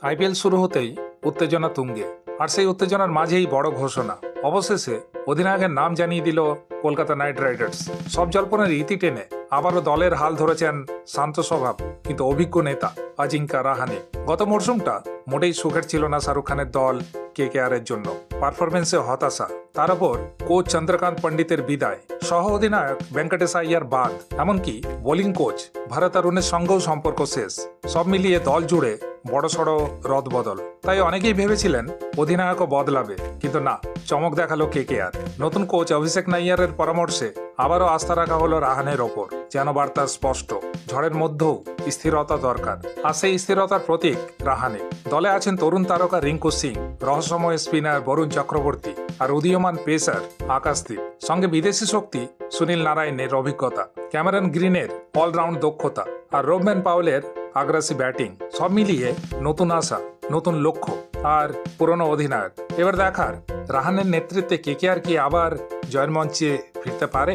IPL শুরু হতেই উত্তেজনা তুঙ্গে, আর সেই উত্তেজনার মাঝেই বড় ঘোষণা। অবশেষে অধিনায়কের নাম জানিয়ে দিল কলকাতা নাইট রাইডার্স। সব জল্পনার ইতি টেনে আবারও দলের হাল ধরেছেন শান্ত স্বভাব কিন্তু অভিজ্ঞ নেতা অজিঙ্কা রাহানে। গত মরশুমটা মোটেই সুখের ছিল না শাহরুখ খানের দল কেকেআর এর জন্য। পারফরমেন্সে হতাশা, তার উপর কোচ চন্দ্রকান্ত পণ্ডিতের বিদায়, সহ অধিনায়ক ভেঙ্কটেশ আইয়ার বাদ, এমনকি বোলিং কোচ ভরত অরুণের সঙ্গেও সম্পর্ক শেষ। সব মিলিয়ে দল জুড়ে বড়সড় রদবদল। তাই অনেকেই ভেবেছিলেন অধিনায়কও বদলাবে, কিন্তু না, চমক দেখালো কেকেআর। নতুন কোচ অভিষেক নাইয়ারের পরামর্শে আবারও আস্থা রাখা হলো রাহানের ওপর। যেন বার্তা স্পষ্ট, ঝড়ের মধ্যেও স্থিরতা দরকার, আর সেই স্থিরতার প্রতীক রাহানে। দলে আছেন তরুণ তারকা রিঙ্কু সিং, রহস্যময় স্পিনার বরুণ চক্রবর্তী, আর উদীয়মান পেসার আকাশদীপ। সঙ্গে বিদেশি শক্তি সুনীল নারায়ণের অভিজ্ঞতা, ক্যামেরন গ্রিনের অলরাউন্ড দক্ষতা, আর রোবম্যান পাওয়েলের আগ্রাসী ব্যাটিং। সব মিলিয়ে নতুন আশা, নতুন লক্ষ্য, আর পুরনো অধিনায়ক। এবার দেখার রাহানের নেতৃত্বে কেকেআর কি আবার জয়ের মঞ্চে ফিরতে পারে।